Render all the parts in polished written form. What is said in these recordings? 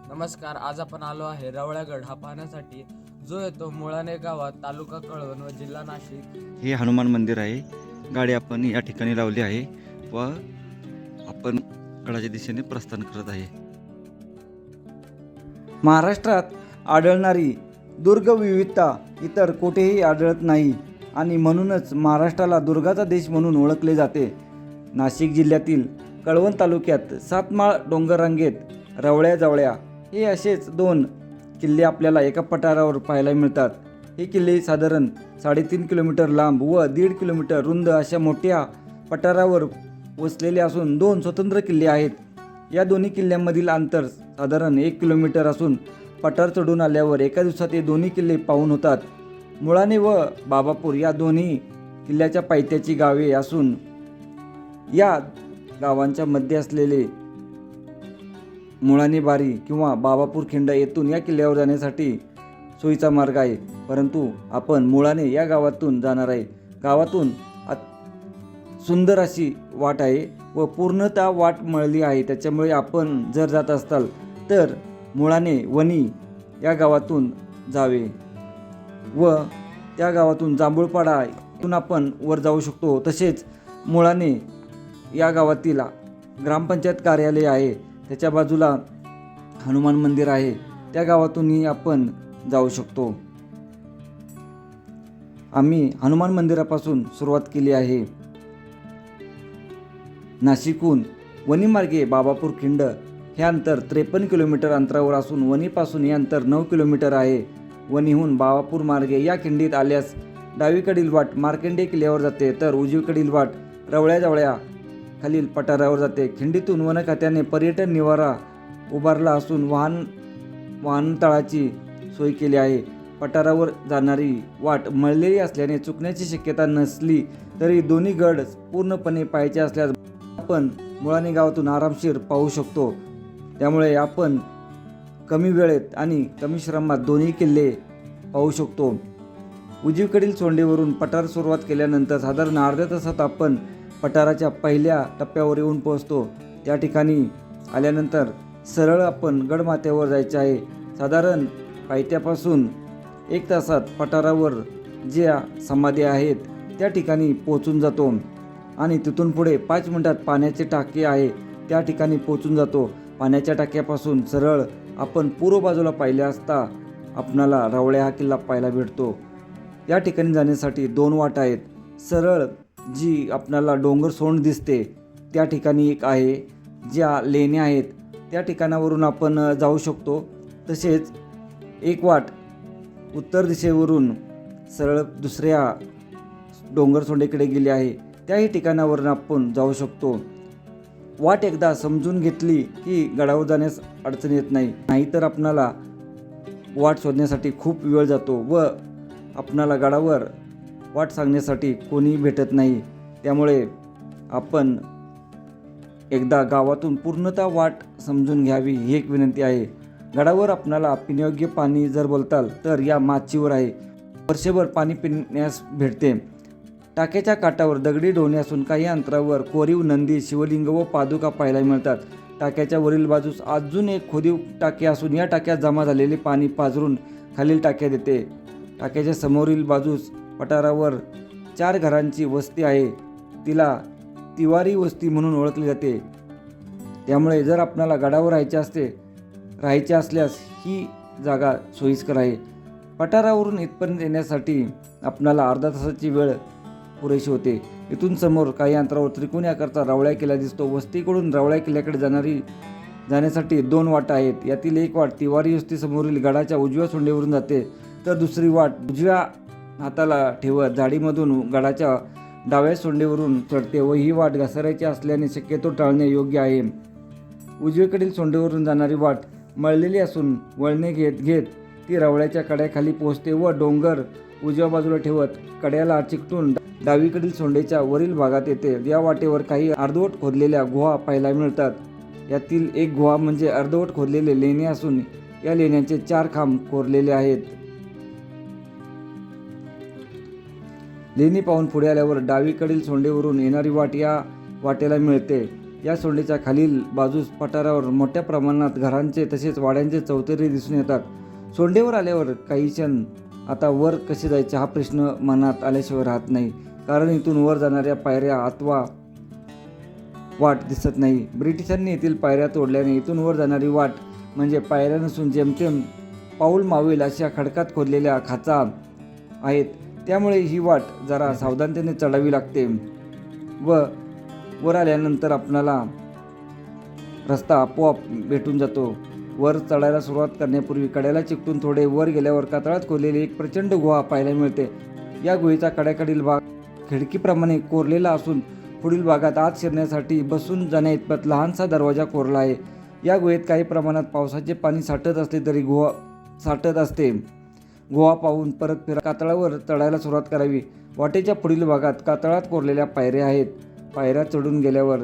नमस्कार. आज आपण आलो आहे रवळ्यागड हा पाहण्यासाठी, जो येतो मुळाणे गावात, तालुका कळवण व जिल्हा नाशिक. हे हनुमान मंदिर आहे. गाडी आपण या ठिकाणी लावली आहे व आपण गडाच्या दिशेने प्रस्थान करत आहे. महाराष्ट्रात आढळणारी दुर्गविविधता इतर कुठेही आढळत नाही आणि म्हणूनच महाराष्ट्राला दुर्गाचा देश म्हणून ओळखले जाते. नाशिक जिल्ह्यातील कळवण तालुक्यात सातमाळ डोंगररांगेत रवळ्याजवळ्या हे असेच दोन किल्ले आपल्याला एका पठारावर पाहायला मिळतात. हे किल्ले साधारण 3.5 किलोमीटर लांब व 1.5 किलोमीटर रुंद अशा मोठ्या पठारावर वसलेले असून दोन स्वतंत्र किल्ले आहेत. या दोन्ही किल्ल्यांमधील अंतर साधारण 1 किलोमीटर असून पठार चढून आल्यावर एका दिवसात हे दोन्ही किल्ले पाहून होतात. मुळाणे व बाबापूर या दोन्ही किल्ल्याच्या पायथ्याची गावे असून या गावांच्या मध्ये असलेले मुळाणे बारी किंवा बाबापूर खिंड येथून या किल्ल्यावर जाण्यासाठी सोयीचा मार्ग आहे. परंतु आपण मुळाणे या गावातून जाणार आहे. गावातून सुंदर अशी वाट आहे व पूर्णतः वाट मळली आहे. त्याच्यामुळे आपण जर जात असाल तर मुळाणे वणी या गावातून जावे व त्या गावातून जांभूळपाडा इथून आपण वर जाऊ शकतो. तसेच मुळाणे या गावातील ग्रामपंचायत कार्यालय आहे, त्याच्या बाजूला हनुमान मंदिर आहे, त्या गावातूनही आपण जाऊ शकतो. आम्ही हनुमान मंदिरापासून सुरुवात केली आहे. नाशिकहून वणीमार्गे बाबापूर खिंड हे अंतर 53 किलोमीटर अंतरावर असून वणीपासून हे अंतर 9 किलोमीटर आहे. वणीहून बाबापूर मार्गे या खिंडीत आल्यास डावीकडील वाट मार्कंडेय किल्ल्यावर जाते तर उजवीकडील वाट रवळ्याजवळ्या खालील पठारावर जाते. खिंडीतून वन खात्याने पर्यटन निवारा उभारला असून वाहनतळाची सोय केली आहे. पठारावर जाणारी वाट मळलेली असल्याने चुकण्याची शक्यता नसली तरी दोन्ही गड पूर्णपणे पाहायचे असल्यास आपण मुळाणे गावातून आरामशीर पाहू शकतो. त्यामुळे आपण कमी वेळेत आणि कमी श्रमात दोन्ही किल्ले पाहू शकतो. उजवीकडील सोंडेवरून पठार सुरुवात केल्यानंतर साधारण अर्ध्या तासात आपण पठाराच्या पहिल्या टप्प्यावर येऊन पोहोचतो. त्या ठिकाणी आल्यानंतर सरळ आपण गडमाथ्यावर जायचे आहे. साधारण पायथ्यापासून 1 तासात पठारावर ज्या समाधी आहेत त्या ठिकाणी पोहोचून जातो आणि तिथून पुढे 5 मिनिटात पाण्याचे टाके आहे त्या ठिकाणी पोहोचून जातो. पाण्याच्या टाक्यापासून सरळ आपण पूर्व बाजूला पाहिले असता आपणाला रवळ्या हा किल्ला पाहायला भेटतो. या ठिकाणी जाण्यासाठी 2 वाटा आहेत. सरळ जी आपणाला डोंगर सोंड दिसते त्या ठिकाणी एक आहे, ज्या लेण्या आहेत त्या ठिकाणावरून आपण जाऊ शकतो. तसेच एक वाट उत्तर दिशेवरून सरळ दुसऱ्या डोंगर सोंडेकडे गेली आहे, त्याही ठिकाणावरून आपण जाऊ शकतो. वाट एकदा समजून घेतली की गडावर जाण्यास अडचण येत नाही. नाहीतर आपणाला वाट शोधण्यासाठी खूप वेळ जातो व आपणाला गडावर वाट सांगण्यासाठी कोणी भेटत नाही. त्यामुळे आपण एकदा गावातून पूर्णतः वाट समजून घ्यावी ही एक विनंती आहे. गडावर आपणाला पिण्यायोग्य पाणी जर बोलताल तर या माचीवर आहे. वर्षभर पाणी पिण्यास भेटते. टाक्याच्या काठावर दगडी डोणे असून काही अंतरावर कोरीव नंदी, शिवलिंग व पादुका पाहायला मिळतात. टाक्याच्या वरील बाजूस अजून एक खोदीव टाके असून या टाक्यात जमा झालेले पाणी पाझरून खालील टाक्यात येते. टाक्याच्या समोरील बाजूस पठारावर 4 घरांची वस्ती आहे. तिला तिवारी वस्ती म्हणून ओळखली जाते. त्यामुळे जर आपणाला गडावर राहायचे असल्यास ही जागा सोयीस्कर आहे. पठारावरून इथपर्यंत येण्यासाठी आपणाला अर्धा तासाची वेळ पुरेशी होते. इथून समोर काही अंतरावर त्रिकोणी आकारचा रवळ्या किल्ला दिसतो. वस्तीकडून रवळ्या किल्ल्याकडे जाण्यासाठी 2 वाटा आहेत. यातील एक वाट तिवारी वस्ती समोरील गडाच्या उजव्या सोंडेवरून जाते तर दुसरी वाट उजव्या हाताला ठेवत झाडीमधून गडाच्या डाव्या सोंडेवरून चढते व ही वाट घसरायची असल्याने शक्यतो टाळणे योग्य आहे. उजवीकडील सोंडेवरून जाणारी वाट मळलेली असून वळणे घेत ती रवळ्याच्या कड्याखाली पोहोचते व डोंगर उजव्या बाजूला ठेवत कड्याला चिकटून डावीकडील सोंडेच्या वरील भागात येते. या वाटेवर काही अर्धवट खोदलेल्या गुहा पाहायला मिळतात. यातील एक गुहा म्हणजे अर्धवट खोदलेले लेणे असून या लेण्यांचे 4 खांब कोरलेले आहेत. लेणी पाहून पुढे आल्यावर डावीकडील सोंडेवरून येणारी वाट या वाटेला मिळते. या सोंडेच्या खालील बाजूस पठारावर मोठ्या प्रमाणात घरांचे तसेच वाड्यांचे चौतरे दिसून येतात. सोंडेवर आल्यावर काही क्षण आता वर कसे जायचे हा प्रश्न मनात आल्याशिवाय राहत नाही, कारण इथून वर जाणाऱ्या पायऱ्या अथवा वाट दिसत नाही. ब्रिटिशांनी येथील पायऱ्या तोडल्याने इथून वर जाणारी वाट म्हणजे पायऱ्या नसून जेमतेम पाऊल मावेल अशा खडकात खोदलेल्या खाचा आहेत. त्यामुळे ही वाट जरा सावधानतेने चढावी लागते व वर आल्यानंतर आपणाला रस्ता आपोआप भेटून जातो. वर चढायला सुरुवात करण्यापूर्वी कड्याला चिकटून थोडे वर गेल्यावर कातळात खोदलेली एक प्रचंड गुहा पाहायला मिळते. या गुहेचा कड्याकडील भाग खिडकीप्रमाणे कोरलेला असून पुढील भागात आत शिरण्यासाठी बसून जाण्याइतपत लहानसा दरवाजा कोरला आहे. या गुहेत काही प्रमाणात पावसाचे पाणी साठत असले तरी गुहा साठत असते. गुहा पाहून परत कातळावर चढायला सुरुवात करावी. वाटेच्या पुढील भागात कातळात कोरलेल्या पायऱ्या आहेत. पायऱ्या चढून गेल्यावर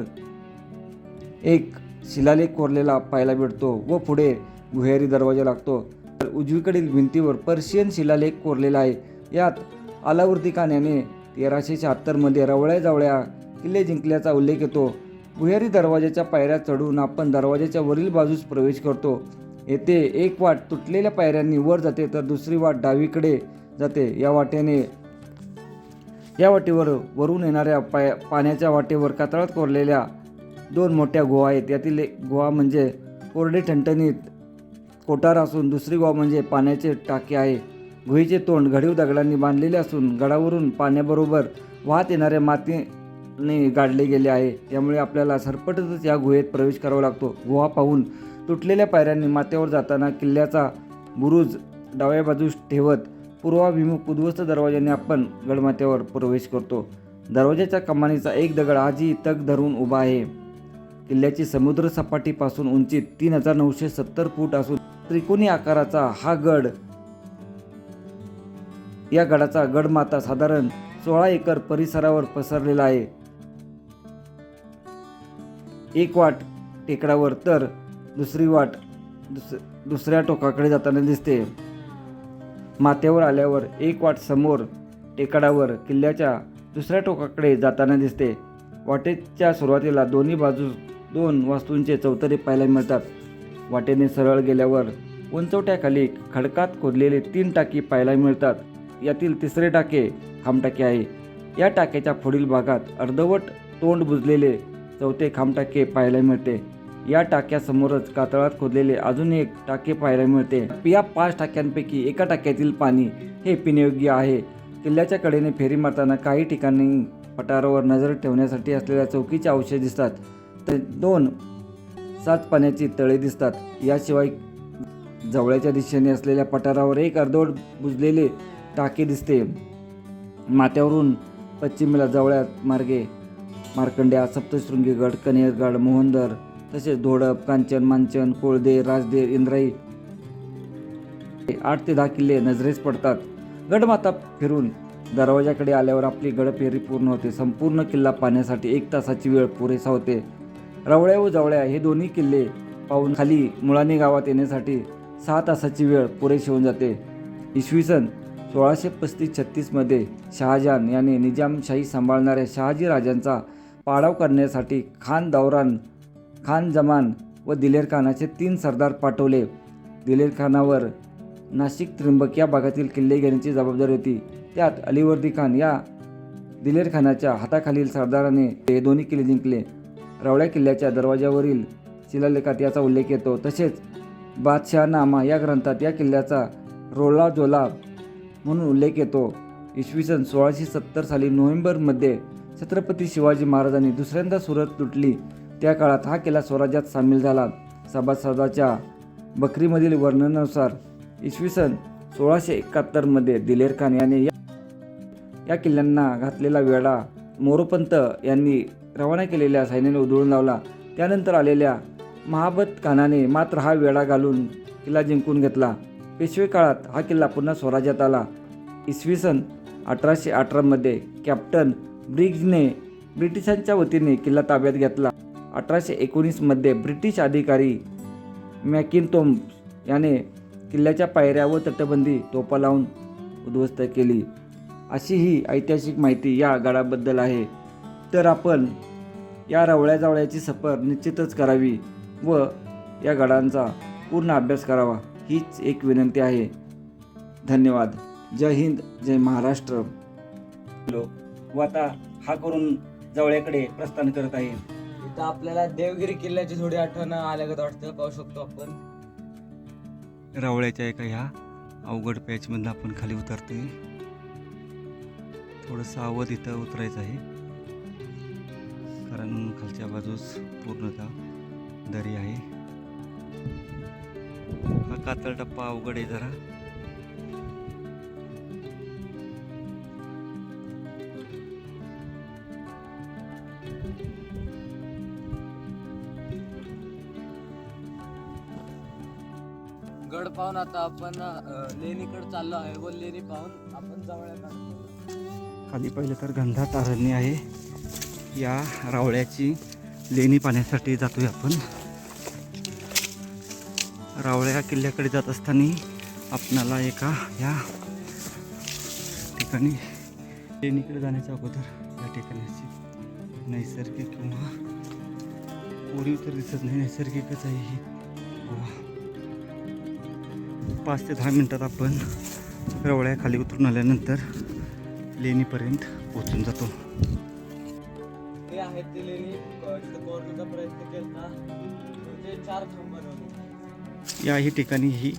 एक शिलालेख कोरलेला पाहायला भेटतो व पुढे गुहेरी दरवाजा लागतो. तर उजवीकडील भिंतीवर पर्शियन शिलालेख कोरलेला आहे. यात अलाउद्दीन खान याने 1376 मध्ये रवळ्या किल्ले जिंकल्याचा उल्लेख येतो. गुहेरी दरवाजाच्या पायऱ्या चढून आपण दरवाजाच्या वरील बाजूस प्रवेश करतो. येथे एक वाट तुटलेल्या पायऱ्यांनी वर जाते तर दुसरी वाट डावीकडे जाते. या वाटेवर वरून येणाऱ्या पाण्याच्या वाटेवर कातळात कोरलेल्या 2 मोठ्या गुहा आहेत. यातील एक गुहा म्हणजे कोरडे ठणठणीत कोठार असून दुसरी गुहा म्हणजे पाण्याचे टाके आहे. गुहेचे तोंड घडीव दगडांनी बांधलेले असून गडावरून पाण्याबरोबर वाहत येणाऱ्या मातीने गाडले गेले आहे. त्यामुळे आपल्याला सरपटतच या गुहेत प्रवेश करावा लागतो. गुहा पाहून तुटलेल्या पायऱ्यांनी माथ्यावर जाताना किल्ल्याचा बुरुज डाव्या बाजूस ठेवत पूर्वाभिमुख उद्ध्वस्त दरवाजाने आपण गडमाथ्यावर प्रवेश करतो. दरवाजाच्या कमानीचा एक दगड आजही तग धरून उभा आहे. किल्ल्याची समुद्र सपाटीपासून उंची 3970 फूट असून त्रिकोणी आकाराचा हा गड. या गडाचा गडमाथा साधारण 16 एकर परिसरावर पसरलेला आहे. एक वाट टेकडावर तर दुसरी वाट दुसऱ्या टोकाकडे जाताना दिसते. माथ्यावर आल्यावर एक वाट समोर टेकडावर किल्ल्याच्या दुसऱ्या टोकाकडे जाताना दिसते. वाटेच्या सुरुवातीला दोन्ही बाजूस 2 वास्तूंचे चौतरे पाहायला मिळतात. वाटेने सरळ गेल्यावर उंचवट्याखाली खडकात खोदलेले 3 टाकी पाहायला मिळतात. यातील तिसरे टाके खांबटाके आहे. या टाक्याच्या पुढील भागात अर्धवट तोंड बुजलेले चौथे खांबटाके पाहायला मिळते. या टाक्यासमोरच कातळात खोदलेले अजून एक टाके पाहायला मिळते. या 5 टाक्यांपैकी एका टाक्यातील पाणी हे पिण्यायोग्य आहे. किल्ल्याच्या कडेने फेरी मारताना काही ठिकाणी पठारावर नजर ठेवण्यासाठी असलेल्या चौकीचे अवशेष दिसतात. तर 2 साच पाण्याची तळे दिसतात. याशिवाय जवळच्या दिशेने असलेल्या पठारावर एक अर्धवट बुजलेले टाके दिसते. माथ्यावरून पश्चिमेला जवळ्या मार्गे मार्कंड्या, सप्तशृंगीगड, कनेरगड, मोहनदर तसेच धोडप, कांचन, मांचन, कोळदे, राजदेर, इंद्राई 8 ते 10 किल्ले नजरेस पडतात. गडमाथा फिरून दरवाजाकडे आल्यावर आपली गडफेरी पूर्ण होते. संपूर्ण किल्ला पाहण्यासाठी 1 तासाची वेळ पुरेसा होते. रवळ्या व जवळ्या हे दोन्ही किल्ले पाहून खाली मुळाणे गावात येण्यासाठी 6 तासाची वेळ पुरेशी होऊन जाते. इसवी सन 1635-36 मध्ये शहाजहान याने निजामशाही सांभाळणाऱ्या शहाजी राजांचा पाडाव करण्यासाठी खान दौरान, खान जमान व दिलेर खान असे 3 सरदार पाठवले. दिलेर खानावर नाशिक, त्रिंबक या भागातील किल्ले घेण्याची जबाबदारी होती. त्यात अलिवर्दी खान या दिलेर खानाच्या हाताखालील सरदाराने हे दोन्ही किल्ले जिंकले. रवळ्या किल्ल्याच्या दरवाजावरील शिलालेखात याचा उल्लेख येतो. तसेच बादशहानामा या ग्रंथात या किल्ल्याचा रोला जोला म्हणून उल्लेख येतो. इसवी सन 1670 साली नोव्हेंबरमध्ये छत्रपती शिवाजी महाराजांनी दुसऱ्यांदा सुरत लुटली. त्या काळात हा किल्ला स्वराज्यात सामील झाला. सभासदाच्या बकरीमधील वर्णनानुसार इसवी सन 1671 मध्ये दिलेर खान याने या किल्ल्यांना घातलेला वेढा मोरोपंत यांनी रवाना केलेल्या सैन्याने उधळून लावला. त्यानंतर आलेल्या महाबत खानाने मात्र हा वेढा घालून किल्ला जिंकून घेतला. पेशवे काळात हा किल्ला पुन्हा स्वराज्यात आला. इसवी सन 1818 मध्ये कॅप्टन ब्रिग्जने ब्रिटिशांच्या वतीने किल्ला ताब्यात घेतला. 1819 मध्ये ब्रिटिश अधिकारी मॅकिनतोम याने किल्ल्याच्या पायऱ्या व तटबंदी तोफा लावून उद्ध्वस्त केली. अशी ही ऐतिहासिक माहिती या गडाबद्दल आहे. तर आपण या रावळ्या जावळ्याची सफर निश्चितच करावी व या गडांचा पूर्ण अभ्यास करावा हीच एक विनंती आहे. धन्यवाद. जय हिंद, जय महाराष्ट्र. व आता हा करून जावळ्याकडे प्रस्थान करत आहे. इथं आपल्याला देवगिरी किल्ल्याची थोडी आठवण आल्यागत वाटतं, पाहू शकतो आपण. रावळ्याच्या एका ह्या अवघड पॅचमधनं आपण खाली उतरतोय. थोडंसं सावध इथं उतरायचं आहे, कारण खालच्या बाजूस पूर्णतः दरी आहे. हा कातळ टप्पा अवघड आहे जरा. गड पाहून आता आपण लेणीकडे चाललो आहे व लेणी पाहून आपण जावळ्या खाली पाहिलं तर घनदाट अरण्य आहे. या रावळ्याची लेणी पाहण्यासाठी जातोय आपण. रावळ्या किल्ल्याकडे जात असताना आपणाला एका या ठिकाणी लेणीकडे जाण्याच्या अगोदर या ठिकाणी अशी नैसर्गिक किंवा कोरीव तर दिसत नाही, नैसर्गिकच आहे ही गुहा. 5 ते 10 मिनिटात आपण रावळ्या खाली उतरून आल्यानंतर लेणीपर्यंत पोहोचून जातो. हे आहेत ते लेणी जिथं कोरण्याचा प्रयत्न केला म्हणजे 4 खांब बनवले. याही ठिकाणी ही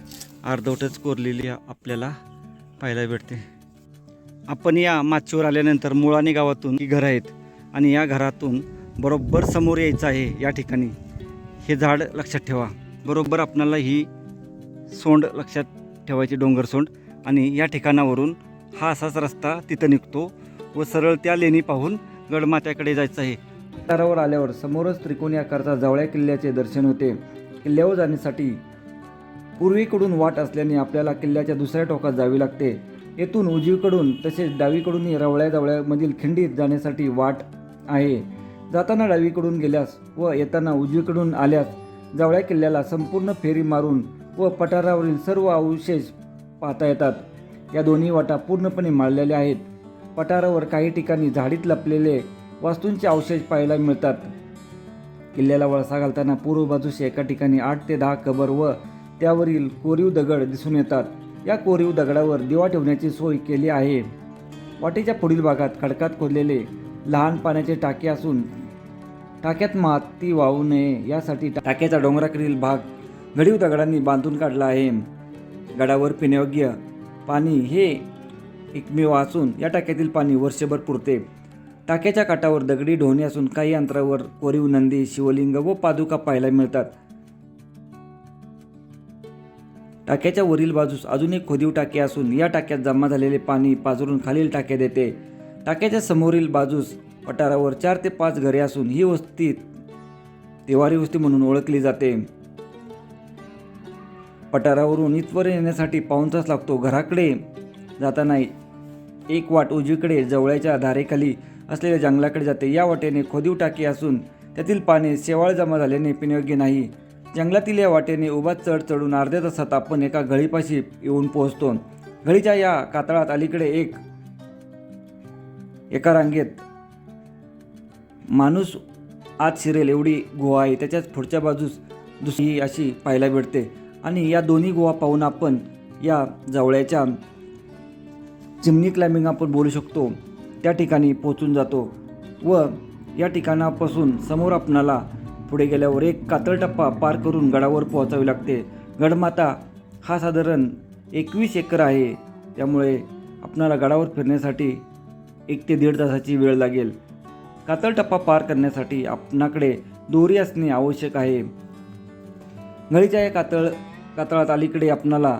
अर्धवटच कोरलेली आपल्याला पाहायला भेटते. आपण या माचीवर आल्यानंतर मुळाणे गावातून ही घरं आहेत आणि या घरातून बरोबर समोर यायचं आहे. या ठिकाणी हे झाड लक्षात ठेवा. बरोबर आपणाला ही सोंड लक्षात ठेवायची, डोंगर सोंड. आणि या ठिकाणावरून हा असाच रस्ता तिथं निघतो व सरळ त्या लेणी पाहून गडमात्याकडे जायचं आहे. पठारावर आल्यावर समोरच त्रिकोणी आकारचा जावळ्या किल्ल्याचे दर्शन होते. किल्ल्यावर जाण्यासाठी पूर्वेकडून वाट असल्याने आपल्याला किल्ल्याच्या दुसऱ्या टोकात जावे लागते. येथून उजवीकडून तसेच डावीकडूनही रावळ्या जावळ्यामधील खिंडीत जाण्यासाठी वाट आहे. जाताना डावीकडून गेल्यास व येताना उजवीकडून आल्यास जावळ्या किल्ल्याला संपूर्ण फेरी मारून व पठारावरील सर्व अवशेष पाहता येतात. या दोन्ही वाटा पूर्णपणे माळलेल्या आहेत. पठारावर काही ठिकाणी झाडीत लपलेले वास्तूंचे अवशेष पाहायला मिळतात. किल्ल्याला वळसा घालताना पूर्व बाजूस एका ठिकाणी 8 ते 10 कबर व त्यावरील कोरीव दगड दिसून येतात. या कोरीव दगडावर दिवा ठेवण्याची सोय केली आहे. वाटेच्या पुढील भागात खडकात खोदलेले लहान पाण्याचे टाके असून टाक्यात माती वाहू नये यासाठी टाक्याचा डोंगराकडील भाग घडीव दगडांनी बांधून काढला आहे. गडावर पिण्यायोग्य पाणी हे एकमेव असून या टाक्यातील पाणी वर्षभर पुरते. टाक्याच्या काठावर दगडी ढोणे असून काही अंतरावर कोरीव नंदी, शिवलिंग व पादुका पाहायला मिळतात. टाक्याच्या वरील बाजूस अजून एक खोदीव टाके असून या टाक्यात जमा झालेले पाणी पाझरून खालील टाक्यात येते. टाक्याच्या समोरील बाजूस पठारावर 4 ते 5 घरे असून ही वस्ती तिवारी वस्ती म्हणून ओळखली जाते. पठारावरून इथवर येण्यासाठी पाऊण तास लागतो. घराकडे जाताना एक वाट उजवीकडे जवळच्या धारेखाली असलेल्या जंगलाकडे जाते. या वाटेने खोदीव टाकी असून त्यातील पाणी शेवाळ जमा झाल्याने पिण्यायोग्य नाही. जंगलातील या वाटेने उभा चढ चढून अर्ध्या तासात आपण एका गळीपाशी येऊन पोहोचतो. गळीच्या या कातळात अलीकडे एका रांगेत माणूस आत शिरेल एवढी गुहा आहे. त्याच्याच पुढच्या बाजूस दुसरी अशी पाहायला भेटते. आणि या दोन्ही गुहा पाहून आपण या जावळ्याच्या चिमणी क्लाइम्बिंग आपण बोलू शकतो त्या ठिकाणी पोहोचून जातो. व या ठिकाणापासून समोर आपणाला पुढे गेल्यावर एक कातळ टप्पा पार करून गडावर पोहोचावे लागते. गडमाता हा साधारण 21 एकर आहे. त्यामुळे आपणाला गडावर फिरण्यासाठी 1 ते 1.5 तासाची वेळ लागेल. कातळ टप्पा पार करण्यासाठी आपणाकडे दोरी असणे आवश्यक आहे. गळीच्या या कातळात अलीकडे आपणाला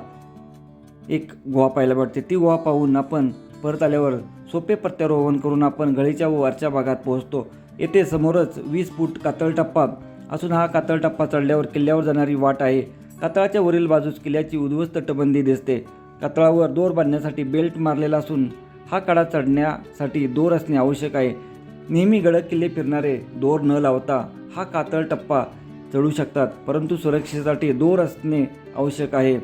एक गुहा पाहायला भेटते. ती गुहा पाहून आपण परत आल्यावर सोपे प्रत्यारोहण करून आपण गळीच्या वरच्या भागात पोहोचतो. येथे समोरच 20 फूट कातळ टप्पा असून हा कातळ टप्पा चढल्यावर किल्ल्यावर जाणारी वाट आहे. कातळाच्या वरील बाजूस किल्ल्याची उद्ध्वस्त तटबंदी दिसते. कातळावर दोर बांधण्यासाठी बेल्ट मारलेला असून हा कडा चढण्यासाठी दोर असणे आवश्यक आहे. नेहमी गड किल्ले फिरणारे दोर न लावता हा कातळ टप्पा चढू शकतात, परंतु सुरक्षेसाठी दोर असणे आवश्यक आहे.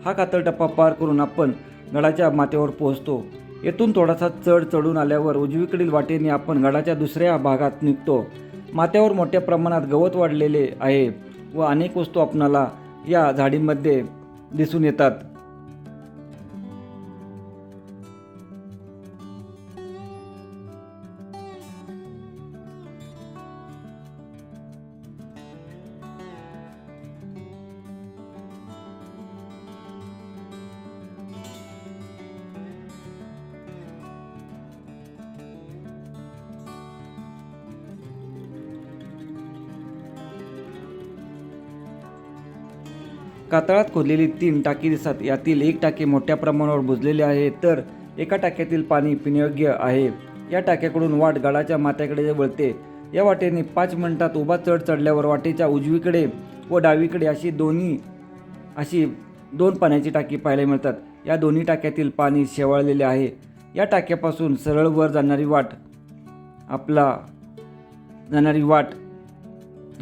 हा कातळ टप्पा पार करून आपण गडाच्या माथ्यावर पोहोचतो. येथून थोडासा चढ चढून आल्यावर उजवीकडील वाटेने आपण गडाच्या दुसऱ्या भागात निघतो. माथ्यावर मोठ्या प्रमाणात गवत वाढलेले आहे व अनेक वस्तू आपणाला या झाडीमध्ये दिसून येतात. कातळात खोदलेली 3 टाकी दिसतात. यातील एक टाकी मोठ्या प्रमाणावर बुजलेली आहे तर एका टाक्यातील पाणी पिण्यायोग्य आहे. या टाक्याकडून वाट गडाच्या माथ्याकडे वळते. या वाटेने 5 मिनिटात उभा चढ चढल्यावर वाटेच्या उजवीकडे व डावीकडे अशी दोन पाण्याची टाकी पाहायला मिळतात. या दोन्ही टाक्यातील पाणी शेवाळलेले आहे. या टाक्यापासून सरळ वर जाणारी वाट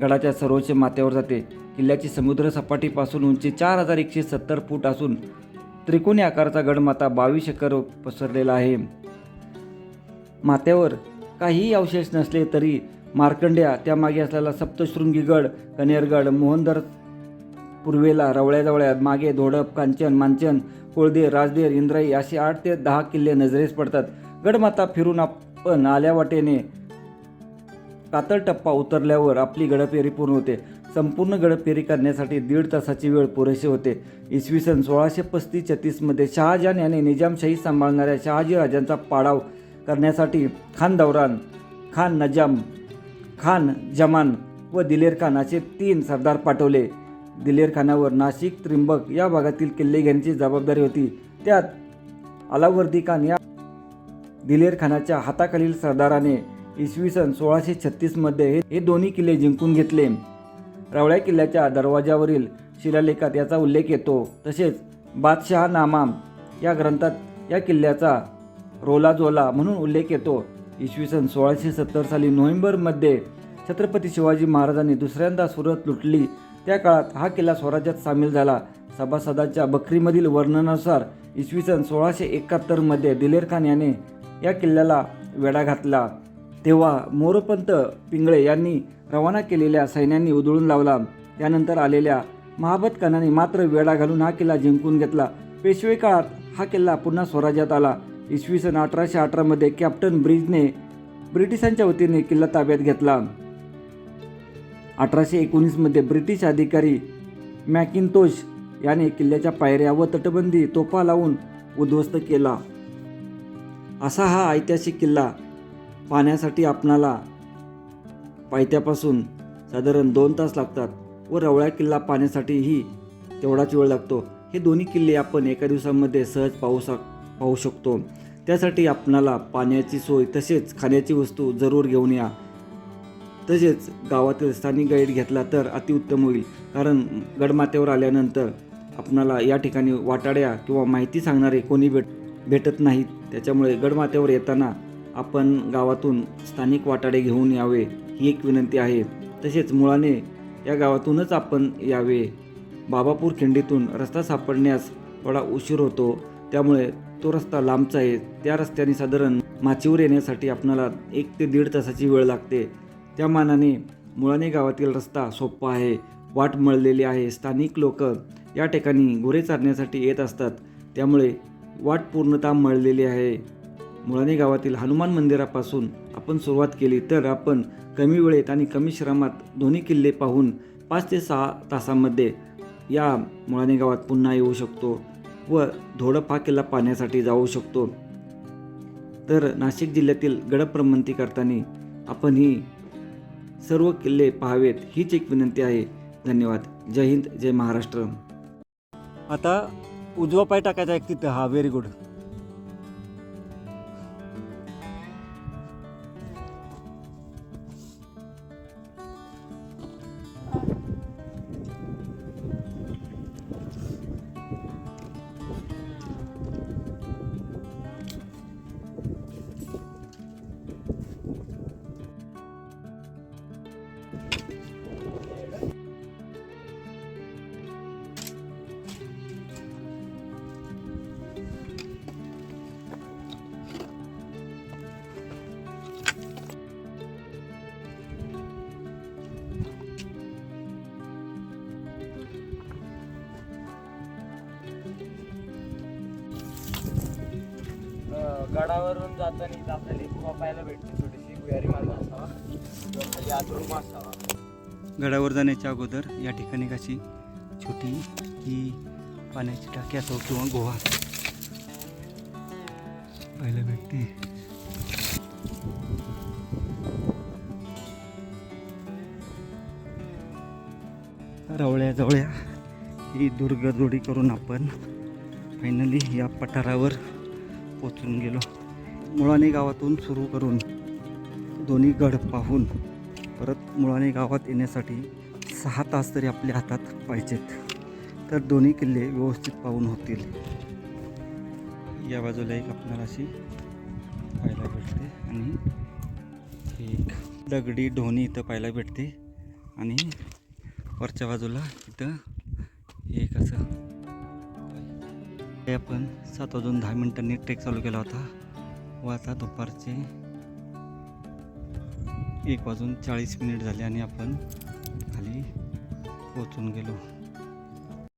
गडाच्या सर्वोच्च माथ्यावर जाते. किल्ल्याची समुद्र सपाटीपासून उंची 4170 फूट असून त्रिकोणी आकाराचा गडमाथा 22 एकर पसरलेला आहे. माथ्यावर काहीही अवशेष नसले तरी मार्कंड्या, त्यामागे असलेला सप्तशृंगीगड, कनेरगड, मोहनदर पूर्वेला रवळ्याजवळ, मागे धोडप, कांचन, मांचन, कोळदेर, राजदेर, इंद्राई असे 8 ते 10 किल्ले नजरेस पडतात. गडमाथा फिरून आपण आल्या वाटेने कातळ टप्पा उतरल्यावर आपली गडफेरी पूर्ण होते. संपूर्ण गडफेरी करण्यासाठी 1.5 तासाची वेळ पुरेसे होते. इसवी सन 1635-36 मध्ये शहाजहान याने निजामशाही सांभाळणाऱ्या शहाजी राजांचा पाडाव करण्यासाठी खान दौरान, खान नजाम, खान जमान व दिलेर खान असे 3 सरदार पाठवले. दिलेर खानावर नाशिक, त्रिंबक या भागातील किल्ले घेण्याची जबाबदारी होती. त्यात अलावर्दी खान या दिलेर खानाच्या हाताखालील सरदाराने इसवी सन 1636 मध्ये हे दोन्ही किल्ले जिंकून घेतले. रवळ्या किल्ल्याच्या दरवाजावरील शिलालेखात याचा उल्लेख येतो. तसेच बादशहानामा या ग्रंथात या किल्ल्याचा रोलाजोला म्हणून उल्लेख येतो. इसवी सन 1670 साली नोव्हेंबरमध्ये छत्रपती शिवाजी महाराजांनी दुसऱ्यांदा सुरत लुटली. त्या काळात हा किल्ला स्वराज्यात सामील झाला. सभासदांच्या बखरीमधील वर्णनानुसार इसवी सन 1671 मध्ये दिलेर खान याने या किल्ल्याला वेढा घातला. तेव्हा मोरोपंत पिंगळे यांनी रवाना केलेल्या सैन्यांनी उधळून लावला. त्यानंतर आलेल्या महाबत खानाने मात्र वेढा घालून हा किल्ला जिंकून घेतला. पेशवे काळात हा किल्ला पुन्हा स्वराज्यात आला. इसवी सन 1818 मध्ये कॅप्टन ब्रिजने ब्रिटिशांच्या वतीने किल्ला ताब्यात घेतला. 1819 मध्ये ब्रिटिश अधिकारी मॅकिंतोश याने किल्ल्याच्या पायऱ्या व तटबंदी तोफा लावून उद्ध्वस्त केला. असा हा ऐतिहासिक किल्ला पाहण्यासाठी आपणाला पायथ्यापासून साधारण 2 तास लागतात व रवळा किल्ला पाहण्यासाठीही तेवढाच वेळ लागतो. हे दोन्ही किल्ले आपण एका दिवसामध्ये सहज पाहू शकतो. त्यासाठी आपणाला पाण्याची सोय तसेच खाण्याची वस्तू जरूर घेऊन या. तसेच गावातील स्थानिक गाईड घेतला तर अतिउत्तम होईल. कारण गडमाथ्यावर आल्यानंतर आपणाला या ठिकाणी वाटाड्या किंवा माहिती सांगणारे कोणी भेटत नाहीत. त्याच्यामुळे गडमाथ्यावर येताना आपण गावातून स्थानिक वाटाडे घेऊन यावे ही एक विनंती आहे. तसेच मुळाने या गावातूनच आपण यावे. बाबापूर खिंडीतून रस्ता सापडण्यास थोडा उशीर होतो, त्यामुळे तो रस्ता लांबचा आहे. त्या रस्त्याने साधारण माचीवर येण्यासाठी आपणाला 1 ते 1.5 तासाची वेळ लागते. त्या मानाने मुळाने गावातील रस्ता सोपा आहे. वाट मळलेली आहे. स्थानिक लोक या ठिकाणी गुरे चारण्यासाठी येत असतात, त्यामुळे वाट पूर्णतः मळलेली आहे. मुळाने गावातील हनुमान मंदिरापासून आपण सुरुवात केली तर आपण कमी वेळेत आणि कमी श्रमात दोन्ही किल्ले पाहून 5 ते 6 तासांमध्ये या मुळाने गावात पुन्हा येऊ शकतो व धोडप हा किल्ला पाहण्यासाठी जाऊ शकतो. तर नाशिक जिल्ह्यातील गडभ्रमंती करताना आपण ही सर्व किल्ले पाहावेत हीच एक विनंती आहे. धन्यवाद. जय हिंद, जय महाराष्ट्र. आता उजवा पाय टाकायचा एक तिथं. हा, व्हेरी गुड. गडावरून जाताना इथं आपल्याला एक पाहायला भेटते छोटीशी भुयारी मार्ग असावा खाली आतरूम असावा. गडावर जाण्याच्या अगोदर या ठिकाणी कशी छोटी ही पाण्याची टाकी असो किंवा गोवा पाहायला भेटते. रवळ्या ही दुर्गजोडी करून आपण फायनली या पठारावर पोचून गेलो. मुळाणे गावातून सुरू करून दोन्ही गड पाहून परत मुळाणे गावात येण्यासाठी 6 तास तरी आपल्या हातात पाहिजेत, तर दोन्ही किल्ले व्यवस्थित पाहून होतील. या बाजूला एक आपल्याला अशी पाहायला भेटते आणि एक दगडी ढोणी इथं पाहायला भेटते आणि वरच्या बाजूला इथं एक असं. हे आपण 7:10 ट्रेक चालू केला होता व आता दुपारचे 1:40 झाले आणि आपण खाली पोचून गेलो.